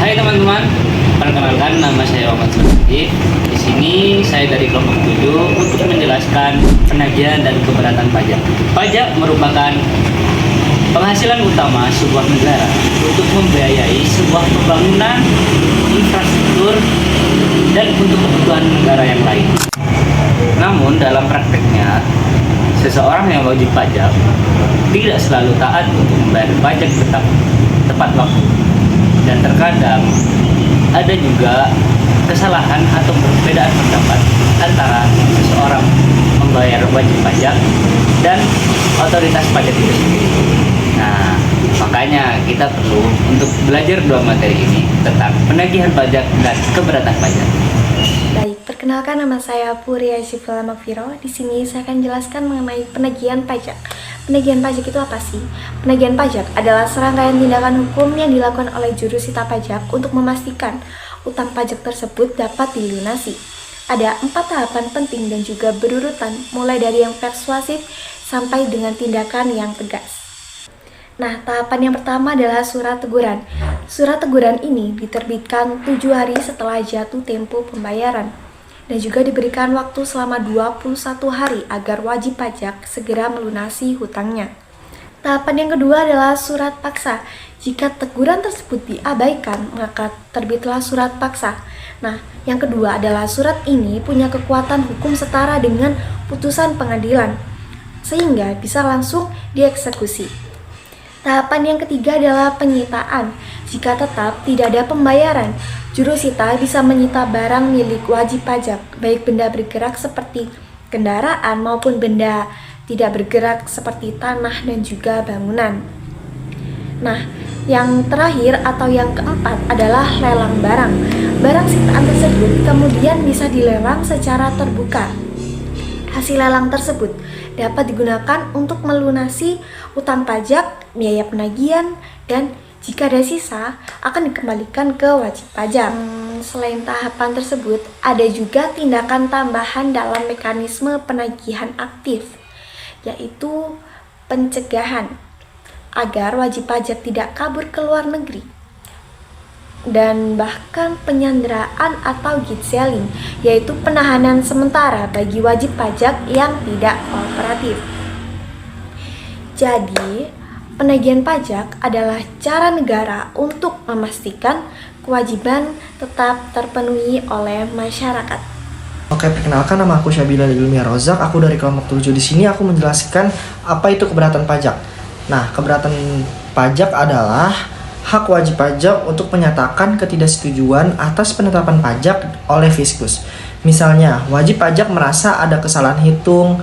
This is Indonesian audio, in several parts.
Hai teman-teman, perkenalkan nama saya Muhammad Sulki. Di sini saya dari kelompok 7 untuk menjelaskan penagihan dan keberatan pajak. Pajak merupakan penghasilan utama sebuah negara untuk membiayai sebuah pembangunan infrastruktur dan untuk kebutuhan negara yang lain. Namun dalam prakteknya, seseorang yang wajib pajak tidak selalu taat untuk membayar pajak tepat waktu. Dan terkadang ada juga kesalahan atau perbedaan pendapat antara seseorang membayar wajib pajak dan otoritas pajak itu sendiri. Nah, makanya kita perlu untuk belajar dua materi ini tentang penagihan pajak dan keberatan pajak. Baik, perkenalkan nama saya Puri Asyifula Makfiro. Di sini saya akan jelaskan mengenai penagihan pajak. Penagihan pajak itu apa sih? Penagihan pajak adalah serangkaian tindakan hukum yang dilakukan oleh jurusita pajak untuk memastikan utang pajak tersebut dapat dilunasi. Ada 4 tahapan penting dan juga berurutan, mulai dari yang persuasif sampai dengan tindakan yang tegas. Nah, tahapan yang pertama adalah surat teguran. Surat teguran ini diterbitkan 7 hari setelah jatuh tempo pembayaran dan juga diberikan waktu selama 21 hari agar wajib pajak segera melunasi hutangnya. Tahapan yang kedua adalah surat paksa. Jika teguran tersebut diabaikan, maka terbitlah surat paksa. Nah, yang kedua adalah surat ini punya kekuatan hukum setara dengan putusan pengadilan, sehingga bisa langsung dieksekusi. Tahapan yang ketiga adalah penyitaan. Jika tetap tidak ada pembayaran, jurusita bisa menyita barang milik wajib pajak, baik benda bergerak seperti kendaraan maupun benda tidak bergerak seperti tanah dan juga bangunan. Nah, yang terakhir atau yang keempat adalah lelang barang. Barang sitaan tersebut kemudian bisa dilelang secara terbuka. Hasil lelang tersebut dapat digunakan untuk melunasi utang pajak, biaya penagihan, dan jika ada sisa akan dikembalikan ke wajib pajak. Selain tahapan tersebut, ada juga tindakan tambahan dalam mekanisme penagihan aktif, yaitu pencegahan agar wajib pajak tidak kabur ke luar negeri, dan bahkan penyanderaan atau gidselling, yaitu penahanan sementara bagi wajib pajak yang tidak kooperatif. Jadi, penagihan pajak adalah cara negara untuk memastikan kewajiban tetap terpenuhi oleh masyarakat. Oke, perkenalkan nama aku Syabila Ilmiah Rozak. Aku dari kelompok 7. Di sini aku menjelaskan apa itu keberatan pajak. Nah, keberatan pajak adalah hak wajib pajak untuk menyatakan ketidaksetujuan atas penetapan pajak oleh Fiskus. Misalnya, wajib pajak merasa ada kesalahan hitung,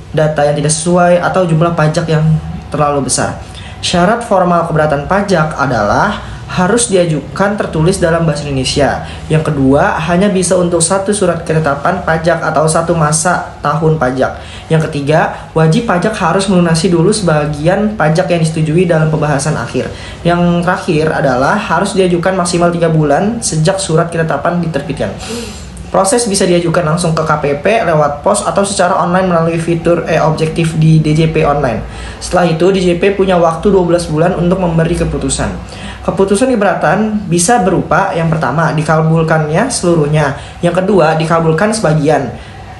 data yang tidak sesuai, atau jumlah pajak yang terlalu besar. Syarat formal keberatan pajak adalah harus diajukan tertulis dalam bahasa Indonesia. Yang kedua, hanya bisa untuk satu surat ketetapan pajak atau satu masa tahun pajak. Yang ketiga, wajib pajak harus melunasi dulu sebagian pajak yang disetujui dalam pembahasan akhir. Yang terakhir adalah harus diajukan maksimal 3 bulan sejak surat ketetapan diterbitkan. Proses bisa diajukan langsung ke KPP, lewat pos, atau secara online melalui fitur e-objektif di DJP online. Setelah itu, DJP punya waktu 12 bulan untuk memberi keputusan. Keputusan keberatan bisa berupa, yang pertama, dikabulkannya seluruhnya. Yang kedua, dikabulkan sebagian.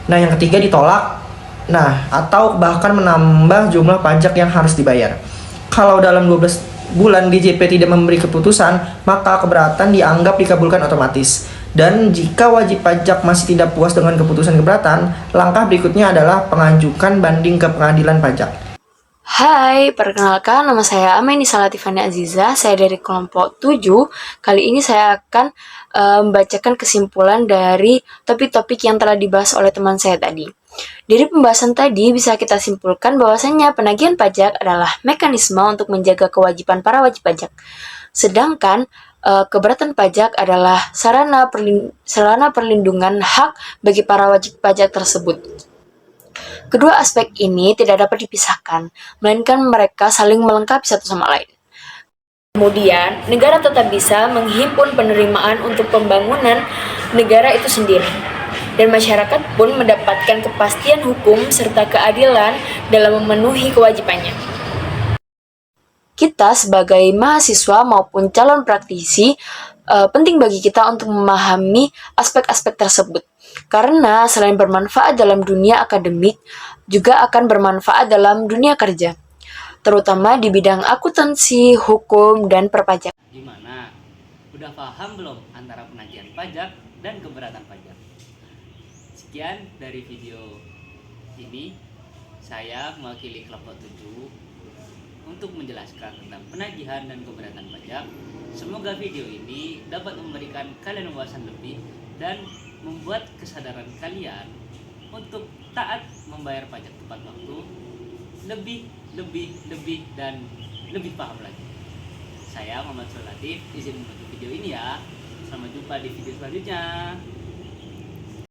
Nah, yang ketiga, ditolak. Nah, atau bahkan menambah jumlah pajak yang harus dibayar. Kalau dalam 12 bulan DJP tidak memberi keputusan, maka keberatan dianggap dikabulkan otomatis. Dan jika wajib pajak masih tidak puas dengan keputusan keberatan, langkah berikutnya adalah pengajukan banding ke pengadilan pajak. Hai, perkenalkan nama saya Amenisa Latifani Aziza, saya dari kelompok 7. Kali ini saya akan membacakan kesimpulan dari topik-topik yang telah dibahas oleh teman saya tadi. Dari pembahasan tadi bisa kita simpulkan bahwasannya penagihan pajak adalah mekanisme untuk menjaga kewajiban para wajib pajak. Sedangkan keberatan pajak adalah sarana perlindungan hak bagi para wajib pajak tersebut. Kedua aspek ini tidak dapat dipisahkan, melainkan mereka saling melengkapi satu sama lain. Kemudian, negara tetap bisa menghimpun penerimaan untuk pembangunan negara itu sendiri. Dan masyarakat pun mendapatkan kepastian hukum serta keadilan dalam memenuhi kewajibannya. kita sebagai mahasiswa maupun calon praktisi, penting bagi kita untuk memahami aspek-aspek tersebut. Karena selain bermanfaat dalam dunia akademik, juga akan bermanfaat dalam dunia kerja, terutama di bidang akuntansi, hukum, dan perpajakan. Gimana? Udah paham belum antara penagihan pajak dan keberatan pajak? Sekian dari video ini. Saya mewakili kelompok 7 untuk menjelaskan tentang penagihan dan keberatan pajak. Semoga video ini dapat memberikan kalian wawasan lebih dan membuat kesadaran kalian untuk taat membayar pajak tepat waktu, lebih dan lebih paham lagi. Saya Muhammad Sulatif izin menutup video ini ya. Sampai jumpa di video selanjutnya.